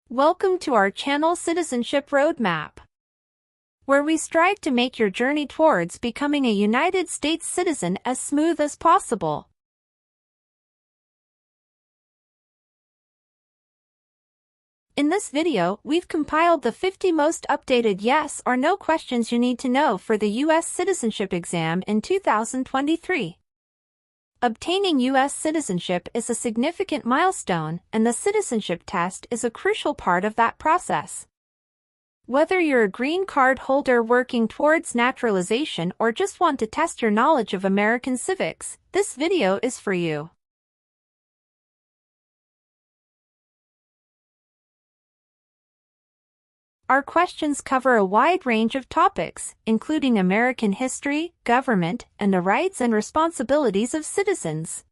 Welcome to our channel Citizenship Roadmap, where we strive to make your journey towards becoming a United States citizen as smooth as possible. In this video, we've compiled the 50 most updated yes or no questions you need to know for the U.S. citizenship exam in 2023. Obtaining U.S. citizenship is a significant milestone, and the citizenship test is a crucial part of that process. Whether you're a green card holder working towards naturalization or just want to test your knowledge of American civics, this video is for you. Our questions cover a wide range of topics, including American history, government, and the rights and responsibilities of citizens.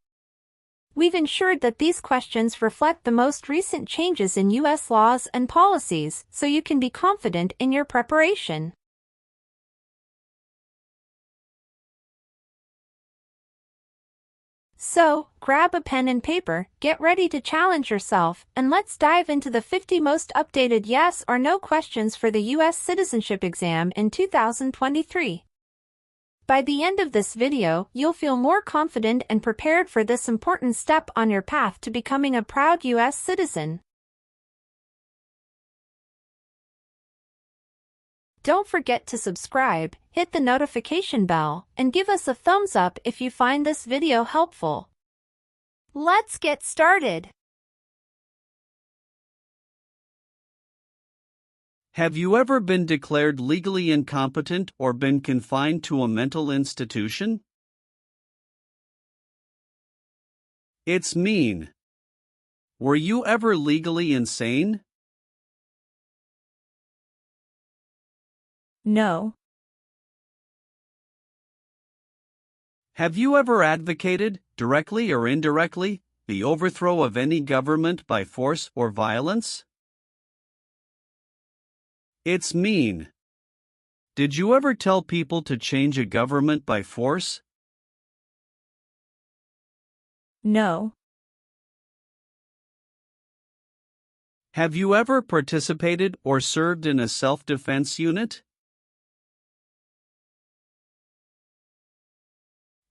We've ensured that these questions reflect the most recent changes in U.S. laws and policies, so you can be confident in your preparation. So, grab a pen and paper, get ready to challenge yourself, and let's dive into the 50 most updated yes or no questions for the U.S. citizenship exam in 2023. By the end of this video, you'll feel more confident and prepared for this important step on your path to becoming a proud U.S. citizen. Don't forget to subscribe, hit the notification bell, and give us a thumbs up if you find this video helpful. Let's get started. Have you ever been declared legally incompetent or been confined to a mental institution? It's mean. Were you ever legally insane? No. Have you ever advocated, directly or indirectly, the overthrow of any government by force or violence? It's mean. Did you ever tell people to change a government by force? No. Have you ever participated or served in a self-defense unit?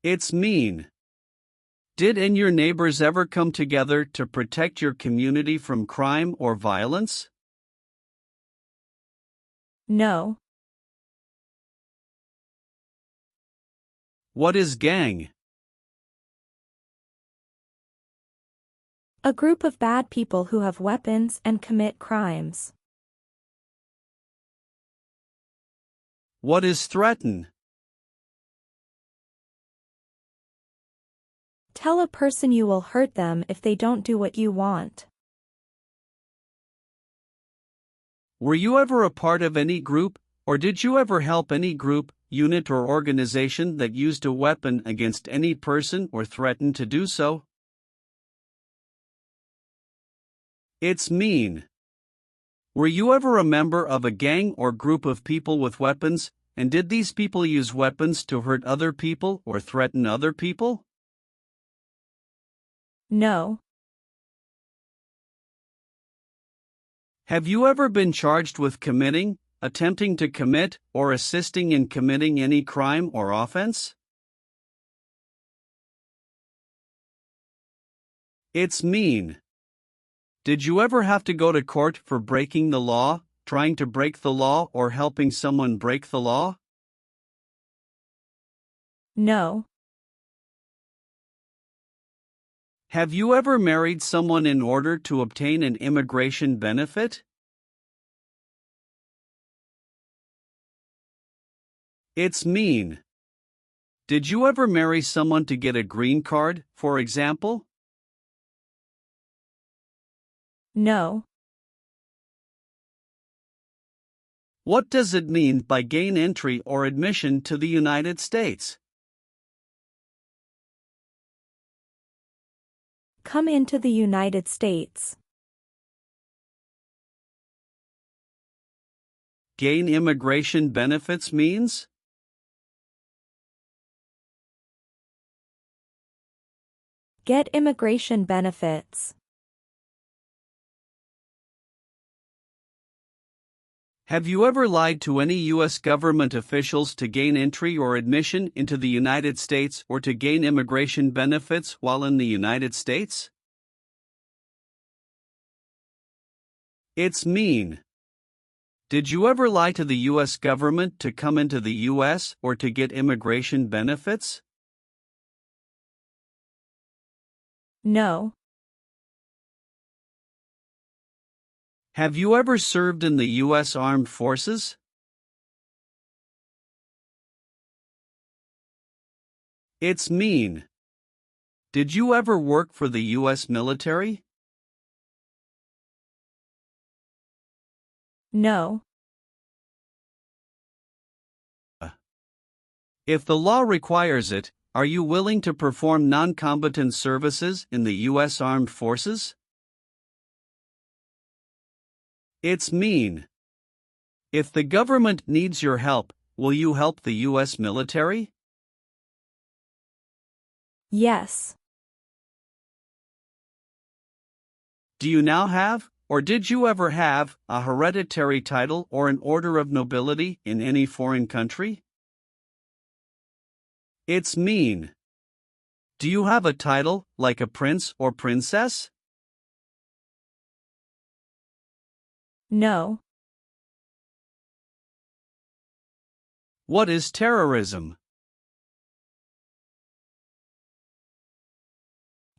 It's mean. Did and your neighbors ever come together to protect your community from crime or violence? No. What is gang? A group of bad people who have weapons and commit crimes. What is threaten? Tell a person you will hurt them if they don't do what you want. Were you ever a part of any group, or did you ever help any group, unit or organization that used a weapon against any person or threatened to do so? It's mean. Were you ever a member of a gang or group of people with weapons, and did these people use weapons to hurt other people or threaten other people? No. Have you ever been charged with committing, attempting to commit, or assisting in committing any crime or offense? It's mean. Did you ever have to go to court for breaking the law, trying to break the law, or helping someone break the law? No. Have you ever married someone in order to obtain an immigration benefit? It's mean. Did you ever marry someone to get a green card, for example? No. What does it mean by gain entry or admission to the United States? Come into the United States. Gain immigration benefits means? Get immigration benefits. Have you ever lied to any U.S. government officials to gain entry or admission into the United States or to gain immigration benefits while in the United States? It's mean. Did you ever lie to the U.S. government to come into the U.S. or to get immigration benefits? No. Have you ever served in the U.S. Armed Forces? It's mean. Did you ever work for the U.S. military? No. If the law requires it, are you willing to perform non-combatant services in the U.S. Armed Forces? It's mean. If the government needs your help, will you help the U.S. military? Yes. Do you now have, or did you ever have, a hereditary title or an order of nobility in any foreign country? It's mean. Do you have a title, like a prince or princess? No. What is terrorism?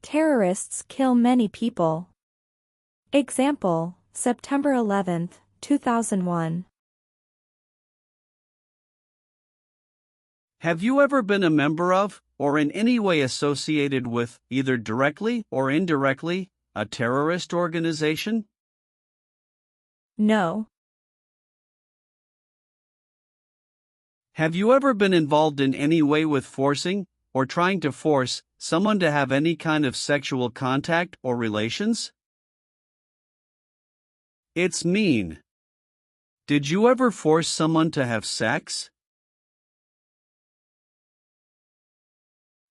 Terrorists kill many people. Example, September 11, 2001. Have you ever been a member of, or in any way associated with, either directly or indirectly, a terrorist organization? No. Have you ever been involved in any way with forcing, or trying to force, someone to have any kind of sexual contact or relations? It's mean. Did you ever force someone to have sex?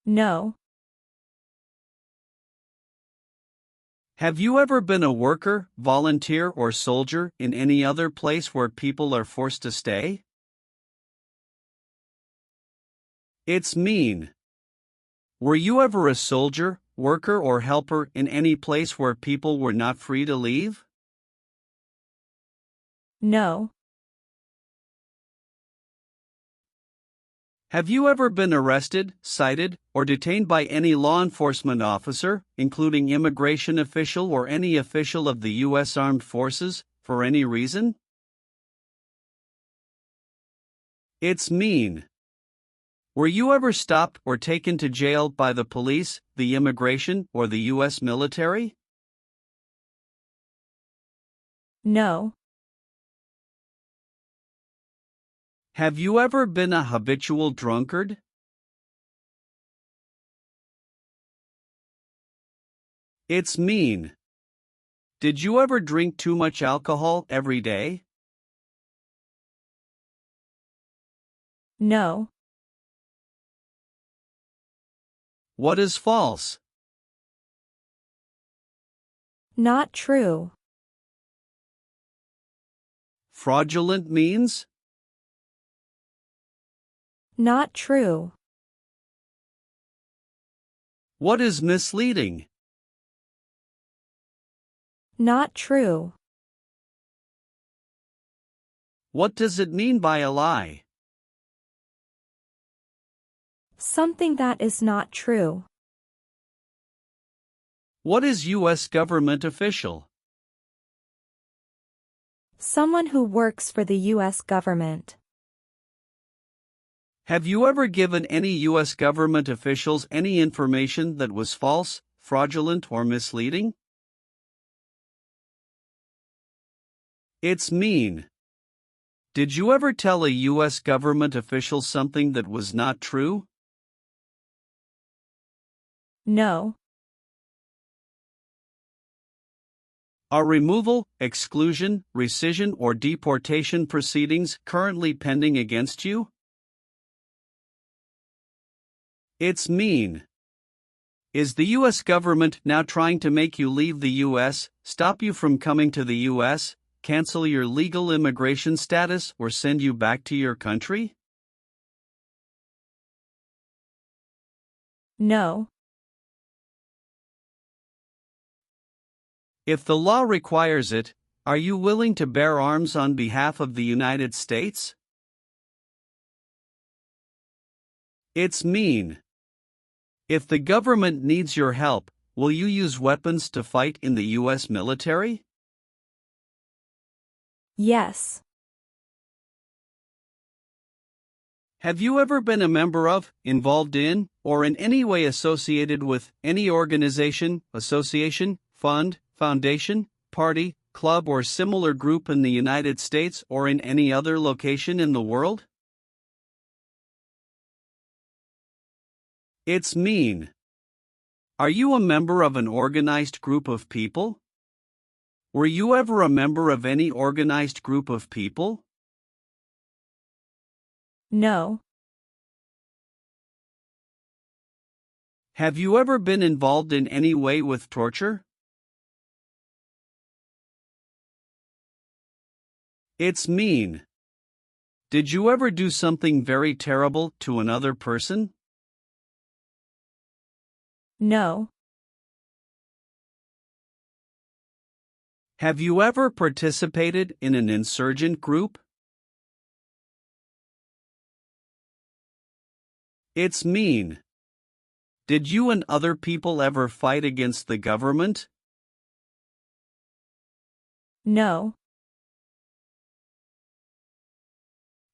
No. Have you ever been a worker, volunteer, or soldier in any other place where people are forced to stay? It's mean. Were you ever a soldier, worker, or helper in any place where people were not free to leave? No. Have you ever been arrested, cited, or detained by any law enforcement officer, including immigration official or any official of the U.S. Armed Forces, for any reason? It's mean. Were you ever stopped or taken to jail by the police, the immigration, or the U.S. military? No. Have you ever been a habitual drunkard? It's mean. Did you ever drink too much alcohol every day? No. What is false? Not true. Fraudulent means? Not true. What is misleading? Not true. What does it mean by a lie? Something that is not true. What is U.S. government official? Someone who works for the U.S. government. Have you ever given any U.S. government officials any information that was false, fraudulent, or misleading? It's mean. Did you ever tell a U.S. government official something that was not true? No. Are removal, exclusion, rescission, or deportation proceedings currently pending against you? It's mean. Is the U.S. government now trying to make you leave the U.S., stop you from coming to the U.S., cancel your legal immigration status, or send you back to your country? No. If the law requires it, are you willing to bear arms on behalf of the United States? It's mean. If the government needs your help, will you use weapons to fight in the U.S. military? Yes. Have you ever been a member of, involved in, or in any way associated with any organization, association, fund, foundation, party, club, or similar group in the United States or in any other location in the world? It's mean. Are you a member of an organized group of people? Were you ever a member of any organized group of people? No. Have you ever been involved in any way with torture? It's mean. Did you ever do something very terrible to another person? No. Have you ever participated in an insurgent group? It's mean. Did you and other people ever fight against the government? No.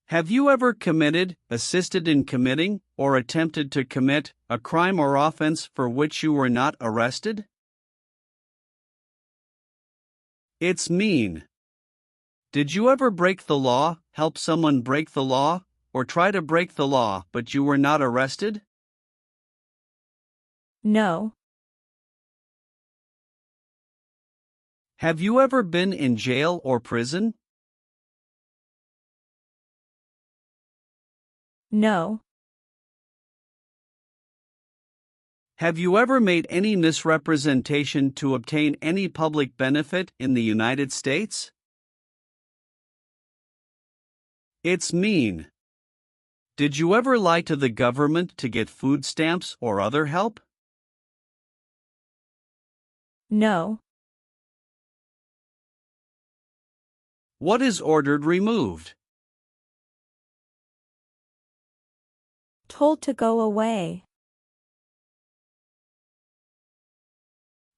Have you ever committed, assisted in committing, or attempted to commit a crime or offense for which you were not arrested? It's mean. Did you ever break the law, help someone break the law, or try to break the law but you were not arrested? No. Have you ever been in jail or prison? No. Have you ever made any misrepresentation to obtain any public benefit in the United States? It's mean. Did you ever lie to the government to get food stamps or other help? No. What is ordered removed? Told to go away.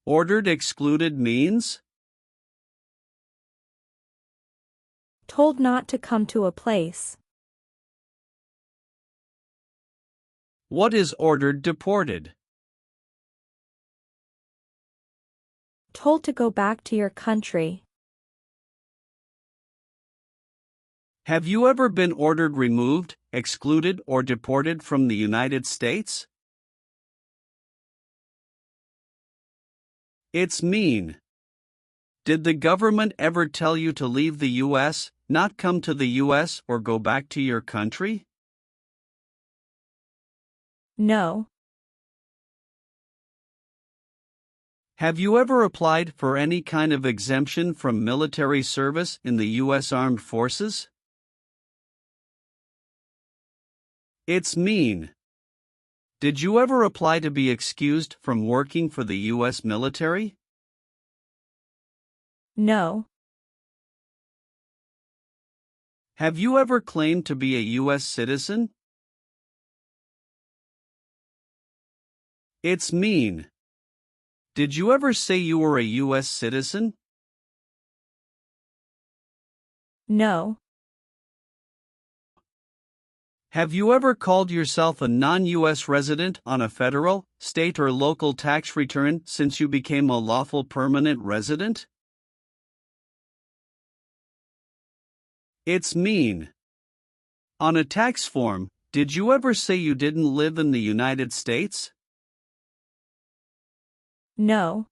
Ordered excluded means? Told not to come to a place. What is ordered deported? Told to go back to your country. Have you ever been ordered removed, excluded, or deported from the United States? It's mean. Did the government ever tell you to leave the U.S., not come to the U.S., or go back to your country? No. Have you ever applied for any kind of exemption from military service in the U.S. Armed Forces? It's mean. Did you ever apply to be excused from working for the U.S. military? No. Have you ever claimed to be a U.S. citizen? It's mean. Did you ever say you were a U.S. citizen? No. Have you ever called yourself a non-U.S. resident on a federal, state, or local tax return since you became a lawful permanent resident? It's mean. On a tax form, did you ever say you didn't live in the United States? No.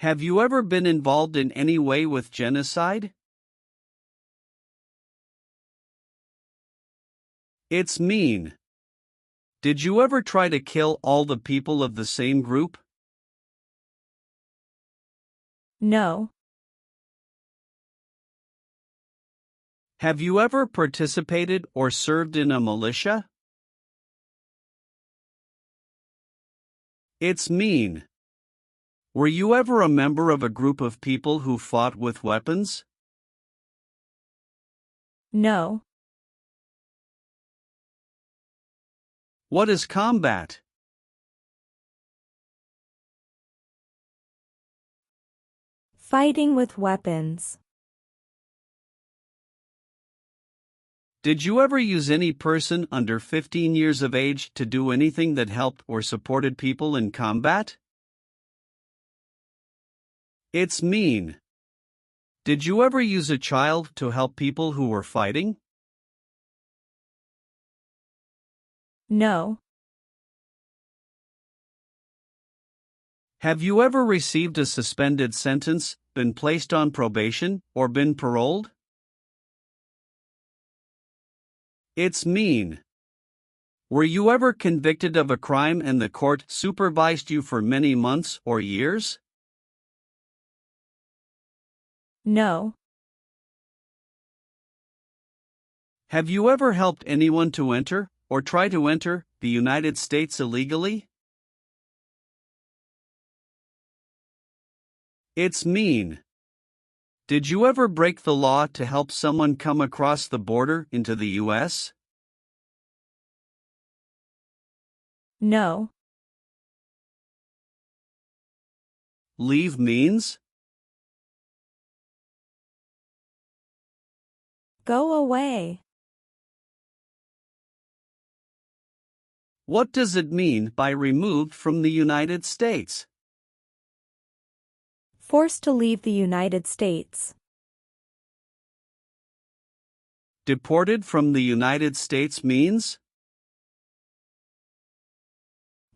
Have you ever been involved in any way with genocide? It's mean. Did you ever try to kill all the people of the same group? No. Have you ever participated or served in a militia? It's mean. Were you ever a member of a group of people who fought with weapons? No. What is combat? Fighting with weapons. Did you ever use any person under 15 years of age to do anything that helped or supported people in combat? It's mean. Did you ever use a child to help people who were fighting? No. Have you ever received a suspended sentence, been placed on probation, or been paroled? It's mean. Were you ever convicted of a crime and the court supervised you for many months or years? No. Have you ever helped anyone to enter, or try to enter, the United States illegally? It's mean. Did you ever break the law to help someone come across the border into the U.S.? No. Leave means? Go away. What does it mean by removed from the United States? Forced to leave the United States. Deported from the United States means?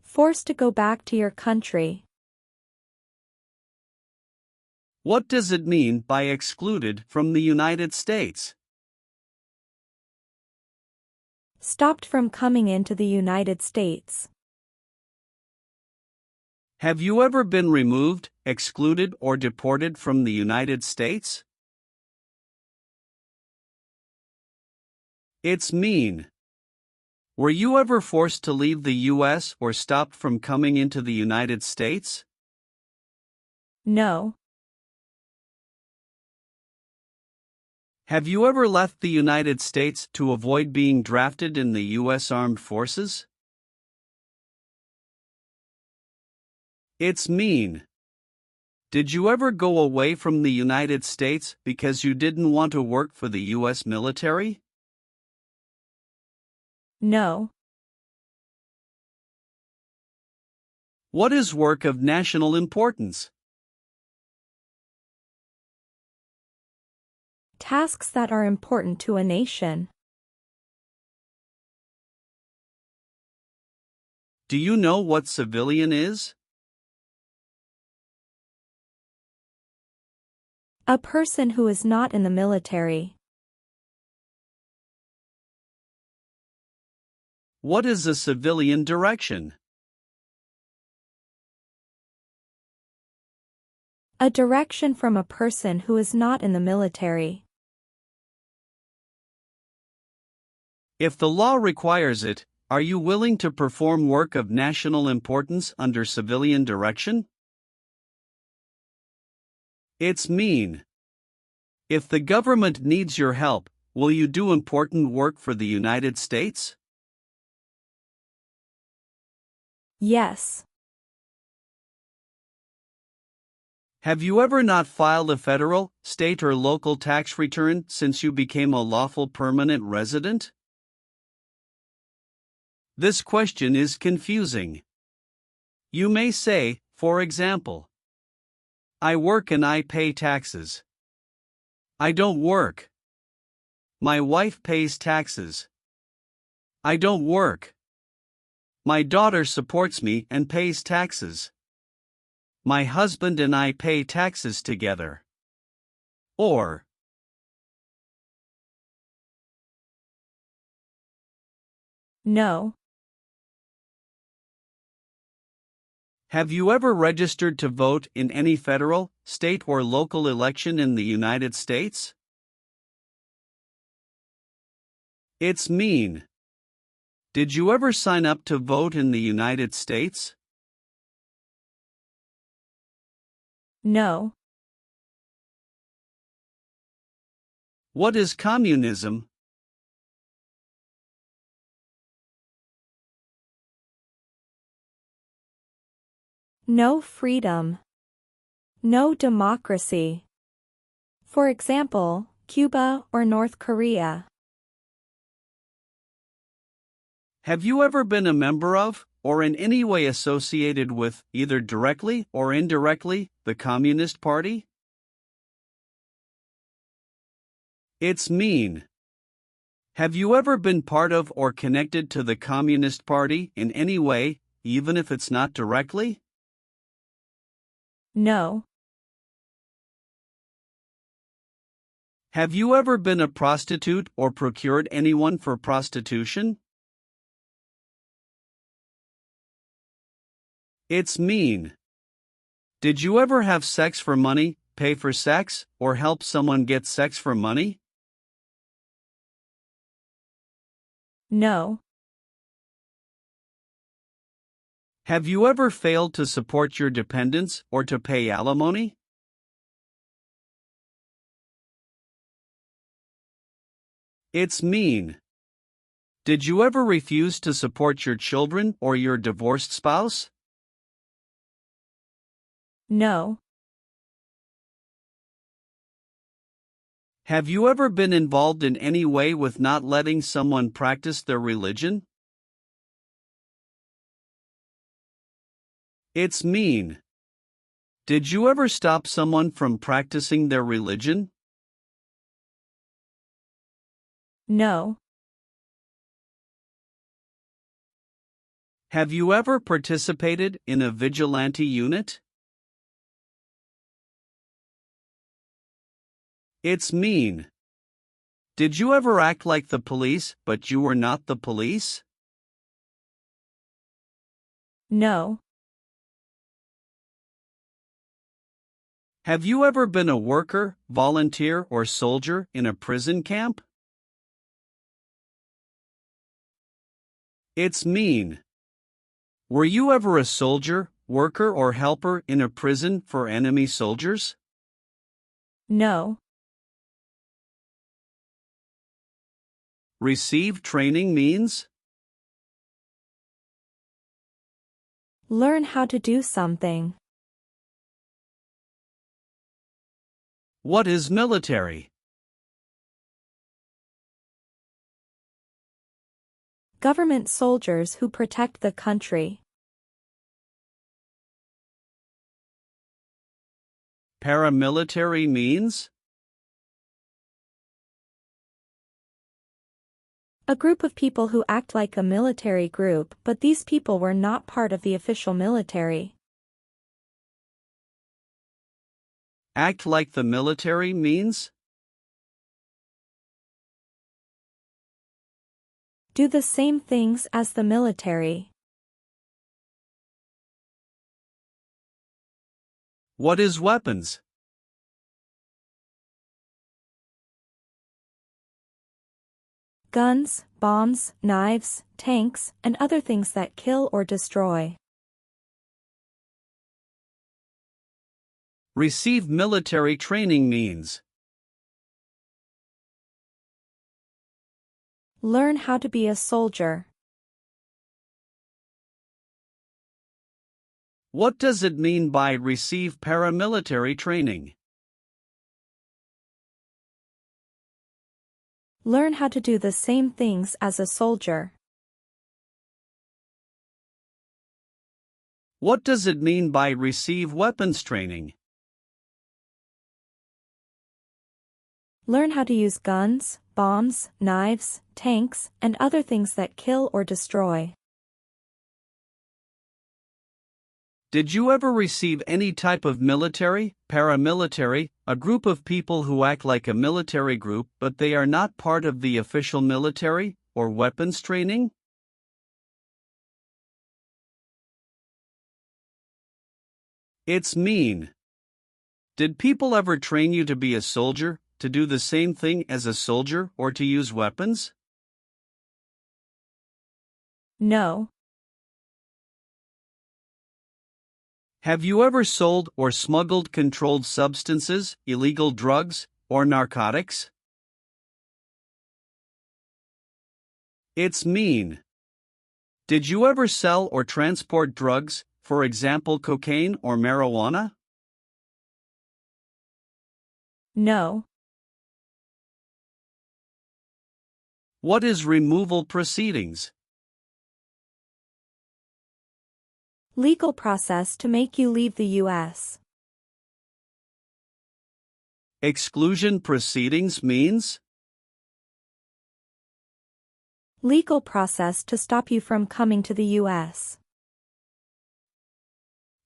Forced to go back to your country. What does it mean by excluded from the United States? Stopped from coming into the United States. Have you ever been removed, excluded, or deported from the United States? It's mean. Were you ever forced to leave the U.S. or stopped from coming into the United States? No. Have you ever left the United States to avoid being drafted in the U.S. Armed Forces? It's mean. Did you ever go away from the United States because you didn't want to work for the U.S. military? No. What is work of national importance? Tasks that are important to a nation. Do you know what civilian is? A person who is not in the military. What is a civilian direction? A direction from a person who is not in the military. If the law requires it, are you willing to perform work of national importance under civilian direction? It's mean. If the government needs your help, will you do important work for the United States? Yes. Have you ever not filed a federal, state, or local tax return since you became a lawful permanent resident? This question is confusing. You may say, for example, I work and I pay taxes. I don't work. My wife pays taxes. I don't work. My daughter supports me and pays taxes. My husband and I pay taxes together. Or, No. Have you ever registered to vote in any federal, state, or local election in the United States? It's mean. Did you ever sign up to vote in the United States? No. What is communism? No freedom. No democracy. For example, Cuba or North Korea. Have you ever been a member of, or in any way associated with, either directly or indirectly, the Communist Party? It's mean. Have you ever been part of or connected to the Communist Party in any way, even if it's not directly? No. Have you ever been a prostitute or procured anyone for prostitution? It's mean. Did you ever have sex for money, pay for sex, or help someone get sex for money? No. Have you ever failed to support your dependents or to pay alimony? It's mean. Did you ever refuse to support your children or your divorced spouse? No. Have you ever been involved in any way with not letting someone practice their religion? It's mean. Did you ever stop someone from practicing their religion? No. Have you ever participated in a vigilante unit? It's mean. Did you ever act like the police, but you were not the police? No. Have you ever been a worker, volunteer, or soldier in a prison camp? It's mean. Were you ever a soldier, worker, or helper in a prison for enemy soldiers? No. Receive training means? Learn how to do something. What is military? Government soldiers who protect the country. Paramilitary means? A group of people who act like a military group, but these people were not part of the official military. Act like the military means? Do the same things as the military. What is weapons? Guns, bombs, knives, tanks, and other things that kill or destroy. Receive military training means? Learn how to be a soldier. What does it mean by receive paramilitary training? Learn how to do the same things as a soldier. What does it mean by receive weapons training? Learn how to use guns, bombs, knives, tanks, and other things that kill or destroy. Did you ever receive any type of military, paramilitary, a group of people who act like a military group but they are not part of the official military, or weapons training? It's mean. Did people ever train you to be a soldier, to do the same thing as a soldier, or to use weapons? No. Have you ever sold or smuggled controlled substances, illegal drugs, or narcotics? It's mean. Did you ever sell or transport drugs, for example cocaine or marijuana? No. What is removal proceedings? Legal process to make you leave the U.S. Exclusion proceedings means? Legal process to stop you from coming to the U.S.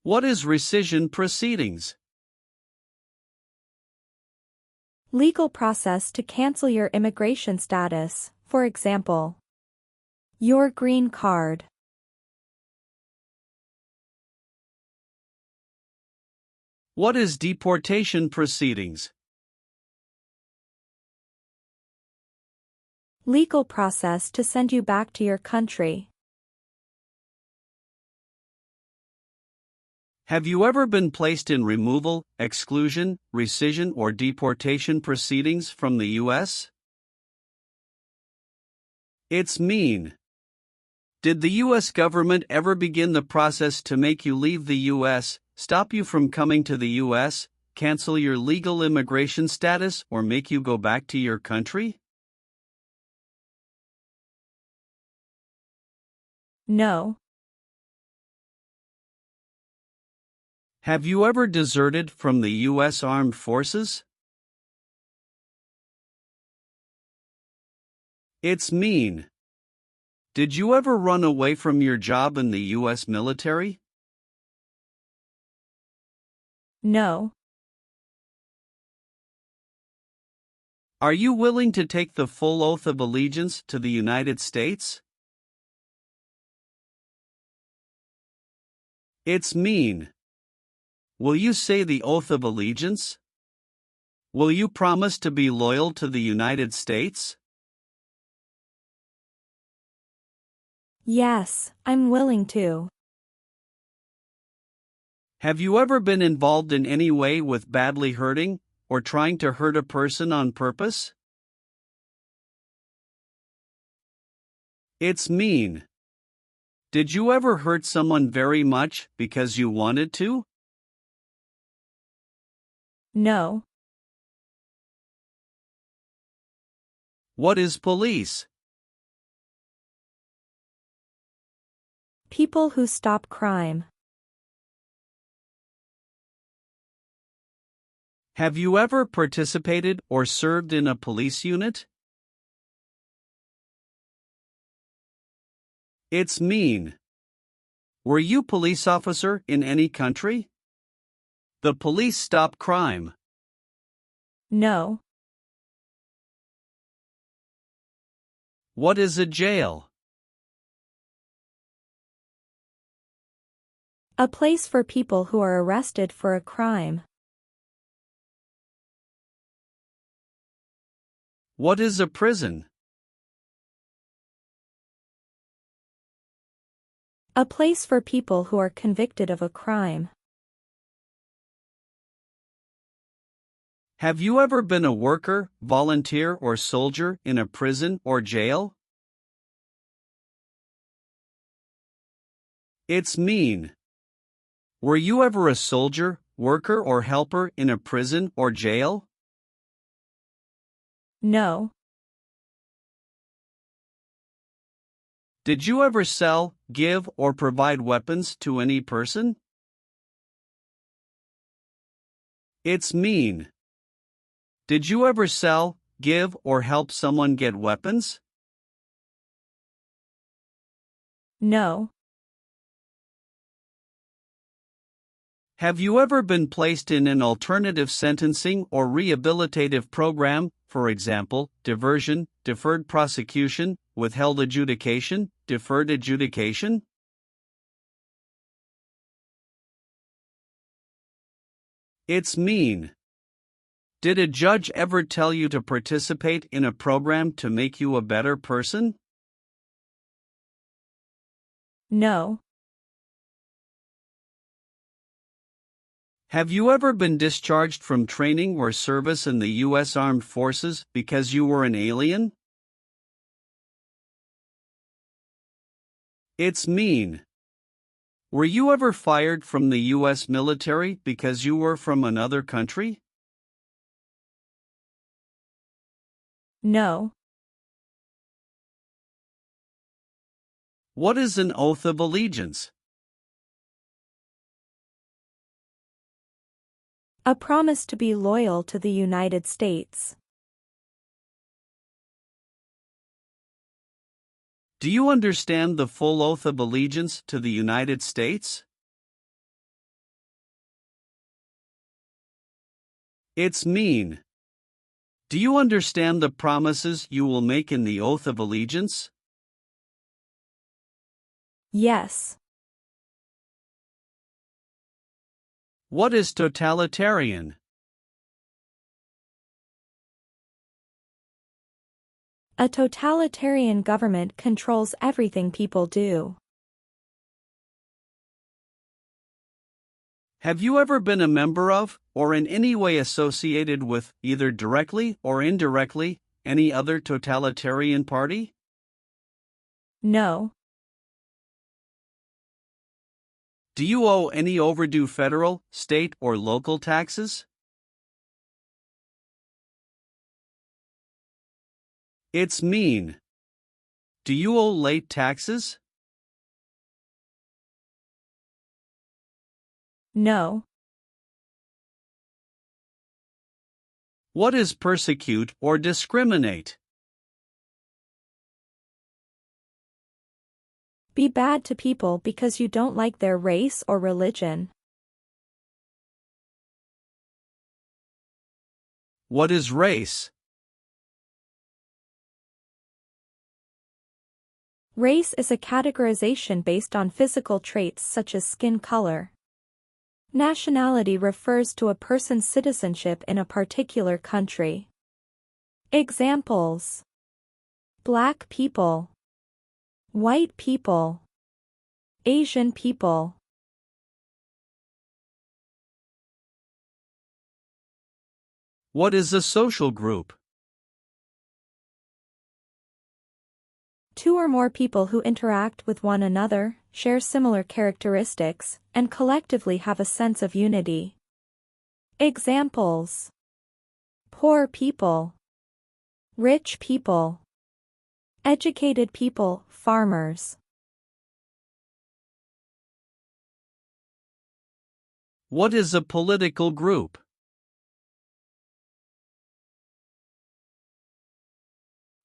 What is rescission proceedings? Legal process to cancel your immigration status, for example, your green card. What is deportation proceedings? Legal process to send you back to your country. Have you ever been placed in removal, exclusion, rescission, or deportation proceedings from the U.S.? It's mean. Did the U.S. government ever begin the process to make you leave the U.S., stop you from coming to the U.S., cancel your legal immigration status, or make you go back to your country? No. Have you ever deserted from the U.S. Armed Forces? It's mean. Did you ever run away from your job in the U.S. military? No. Are you willing to take the full oath of allegiance to the United States? It's mean. Will you say the oath of allegiance? Will you promise to be loyal to the United States? Yes, I'm willing to. Have you ever been involved in any way with badly hurting, or trying to hurt a person on purpose? It's mean. Did you ever hurt someone very much because you wanted to? No. What is police? People who stop crime. Have you ever participated or served in a police unit? It's mean. Were you police officer in any country? The police stop crime. No. What is a jail? A place for people who are arrested for a crime. What is a prison? A place for people who are convicted of a crime. Have you ever been a worker, volunteer, or soldier in a prison or jail? It's mean. Were you ever a soldier, worker, or helper in a prison or jail? No. Did you ever sell, give, or provide weapons to any person? It's mean. Did you ever sell, give, or help someone get weapons? No. Have you ever been placed in an alternative sentencing or rehabilitative program, for example, diversion, deferred prosecution, withheld adjudication, deferred adjudication? It's mean. Did a judge ever tell you to participate in a program to make you a better person? No. Have you ever been discharged from training or service in the U.S. Armed Forces because you were an alien? It's mean. Were you ever fired from the U.S. military because you were from another country? No. What is an oath of allegiance? A promise to be loyal to the United States. Do you understand the full oath of allegiance to the United States? It's mean. Do you understand the promises you will make in the oath of allegiance? Yes. What is totalitarian? A totalitarian government controls everything people do. Have you ever been a member of, or in any way associated with, either directly or indirectly, any other totalitarian party? No. Do you owe any overdue federal, state, or local taxes? It's mean. Do you owe late taxes? No. What is persecute or discriminate? Be bad to people because you don't like their race or religion. What is race? Race is a categorization based on physical traits such as skin color. Nationality refers to a person's citizenship in a particular country. Examples: Black people, white people, Asian people. What is a social group? Two or more people who interact with one another, share similar characteristics, and collectively have a sense of unity. Examples: poor people, rich people, educated people, farmers. What is a political group?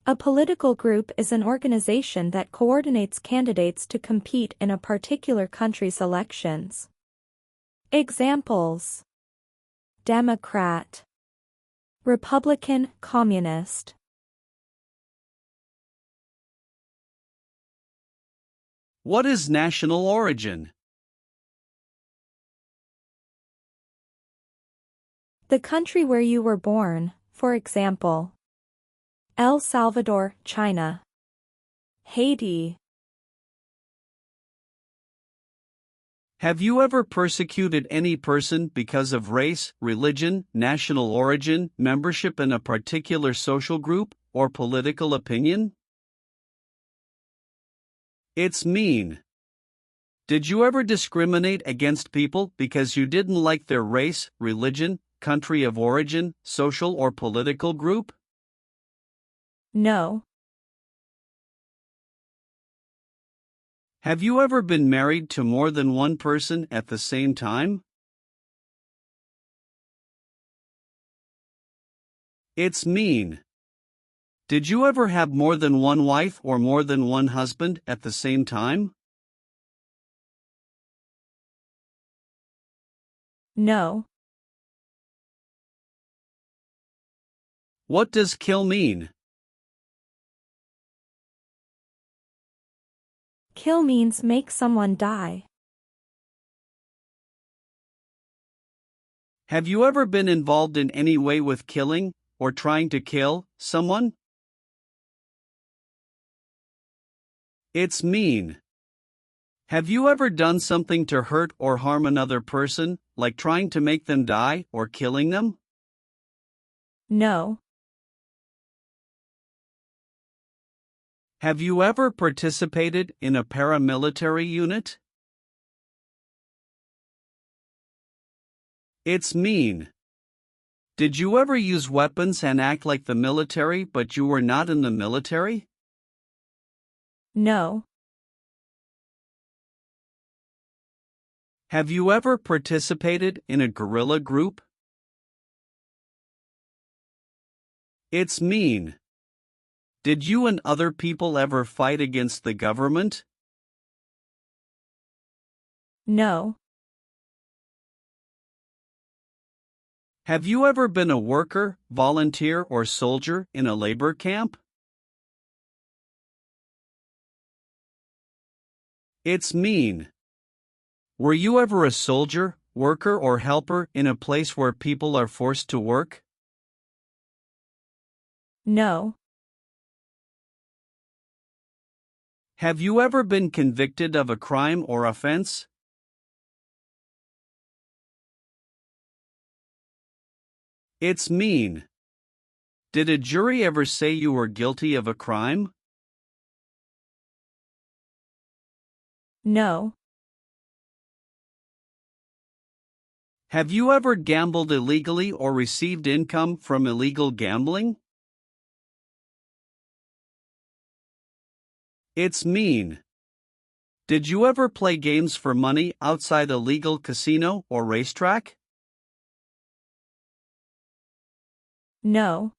A political group is an organization that coordinates candidates to compete in a particular country's elections. Examples: Democrat, Republican, Communist. What is national origin? The country where you were born, for example, El Salvador, China, Haiti. Have you ever persecuted any person because of race, religion, national origin, membership in a particular social group, or political opinion? It's mean. Did you ever discriminate against people because you didn't like their race, religion, country of origin, social or political group? No. Have you ever been married to more than one person at the same time? It's mean. Did you ever have more than one wife or more than one husband at the same time? No. What does kill mean? Kill means make someone die. Have you ever been involved in any way with killing, or trying to kill, someone? It's mean. Have you ever done something to hurt or harm another person, like trying to make them die or killing them? No. Have you ever participated in a paramilitary unit? It's mean. Did you ever use weapons and act like the military but you were not in the military? No. Have you ever participated in a guerrilla group? It's mean. Did you and other people ever fight against the government? No. Have you ever been a worker, volunteer, or soldier in a labor camp? It's mean. Were you ever a soldier, worker, or helper in a place where people are forced to work? No. Have you ever been convicted of a crime or offense? It's mean. Did a jury ever say you were guilty of a crime? No. Have you ever gambled illegally or received income from illegal gambling? It's mean. Did you ever play games for money outside a legal casino or racetrack? No.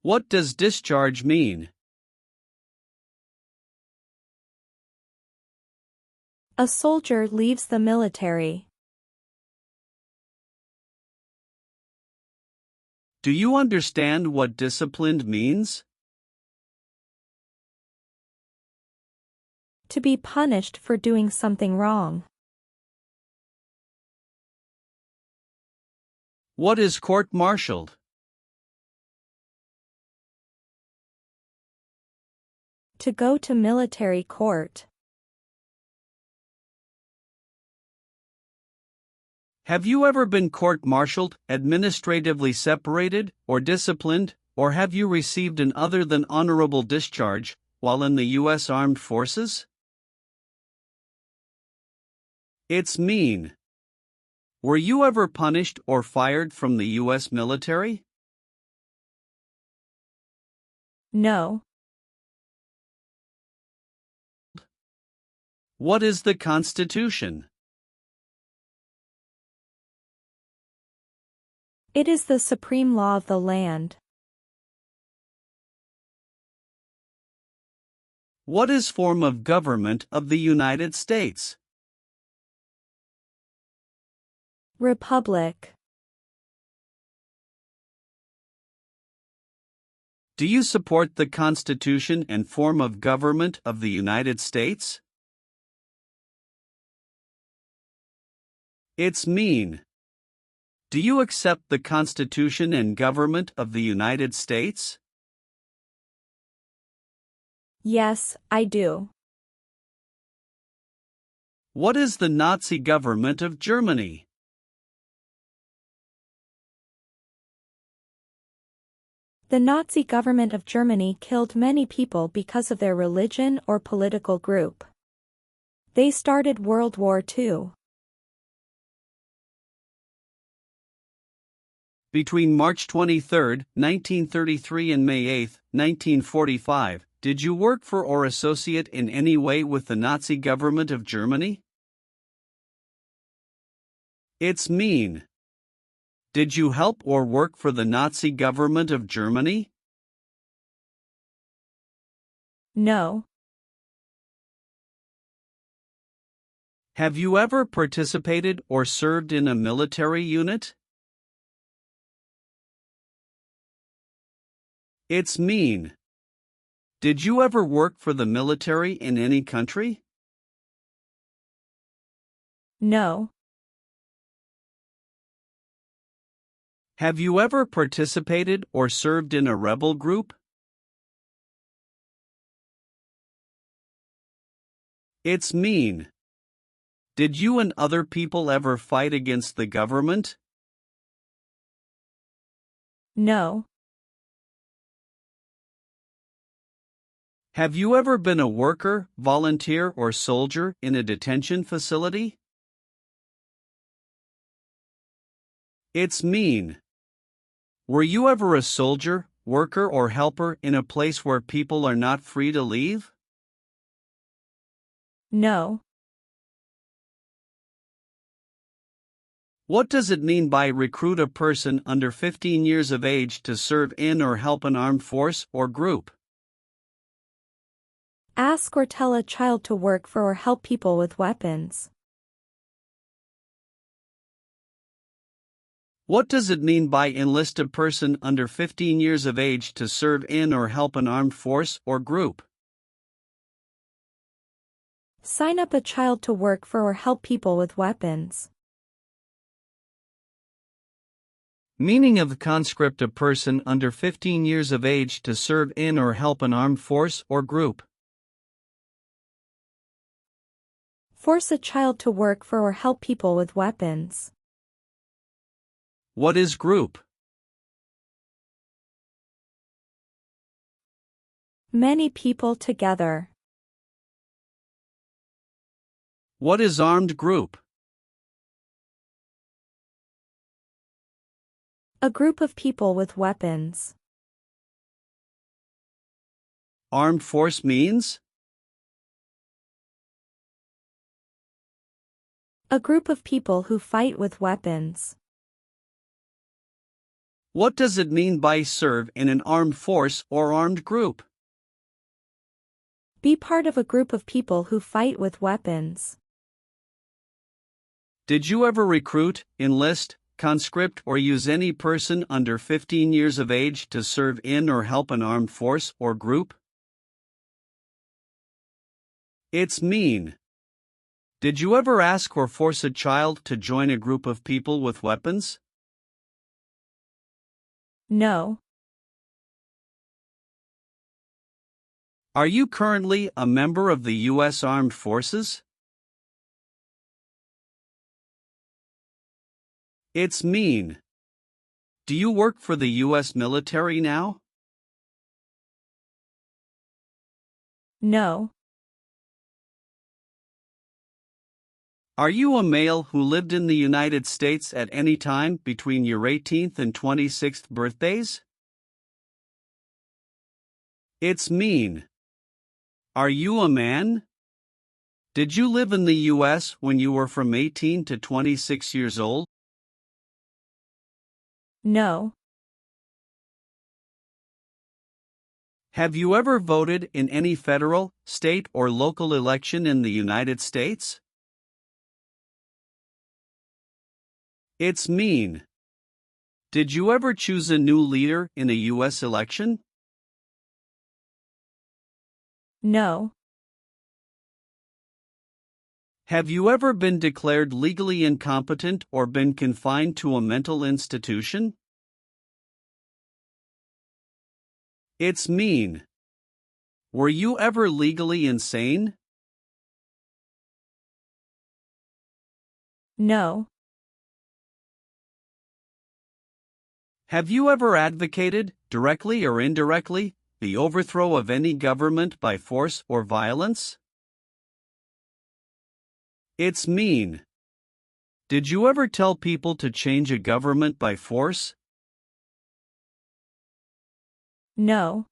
What does discharge mean? A soldier leaves the military. Do you understand what disciplined means? To be punished for doing something wrong. What is court-martialed? To go to military court. Have you ever been court-martialed, administratively separated, or disciplined, or have you received an other than honorable discharge while in the U.S. Armed Forces? It's mean. Were you ever punished or fired from the U.S. military? No. What is the Constitution? It is the supreme law of the land. What is form of government of the United States? Republic. Do you support the Constitution and form of government of the United States? It's mean. Do you accept the Constitution and government of the United States? Yes, I do. What is the Nazi government of Germany? The Nazi government of Germany killed many people because of their religion or political group. They started World War II. Between March 23, 1933 and May 8, 1945, did you work for or associate in any way with the Nazi government of Germany? It's mean. Did you help or work for the Nazi government of Germany? No. Have you ever participated or served in a military unit? It's mean. Did you ever work for the military in any country? No. Have you ever participated or served in a rebel group? It's mean. Did you and other people ever fight against the government? No. Have you ever been a worker, volunteer, or soldier in a detention facility? It's mean. Were you ever a soldier, worker, or helper in a place where people are not free to leave? No. What does it mean by recruit a person under 15 years of age to serve in or help an armed force or group? Ask or tell a child to work for or help people with weapons. What does it mean by enlist a person under 15 years of age to serve in or help an armed force or group? Sign up a child to work for or help people with weapons. Meaning of the conscript: a person under 15 years of age to serve in or help an armed force or group. Force a child to work for or help people with weapons. What is group? Many people together. What is armed group? A group of people with weapons. Armed force means? A group of people who fight with weapons. What does it mean by serve in an armed force or armed group? Be part of a group of people who fight with weapons. Did you ever recruit, enlist, conscript, or use any person under 15 years of age to serve in or help an armed force or group? It's mean. Did you ever ask or force a child to join a group of people with weapons? No. Are you currently a member of the U.S. Armed Forces? It's mean. Do you work for the U.S. military now? No. Are you a male who lived in the United States at any time between your 18th and 26th birthdays? It's mean. Are you a man? Did you live in the U.S. when you were from 18 to 26 years old? No. Have you ever voted in any federal, state, or local election in the United States? It's mean. Did you ever choose a new leader in a U.S. election? No. Have you ever been declared legally incompetent or been confined to a mental institution? It's mean. Were you ever legally insane? No. Have you ever advocated, directly or indirectly, the overthrow of any government by force or violence? It's mean. Did you ever tell people to change a government by force? No.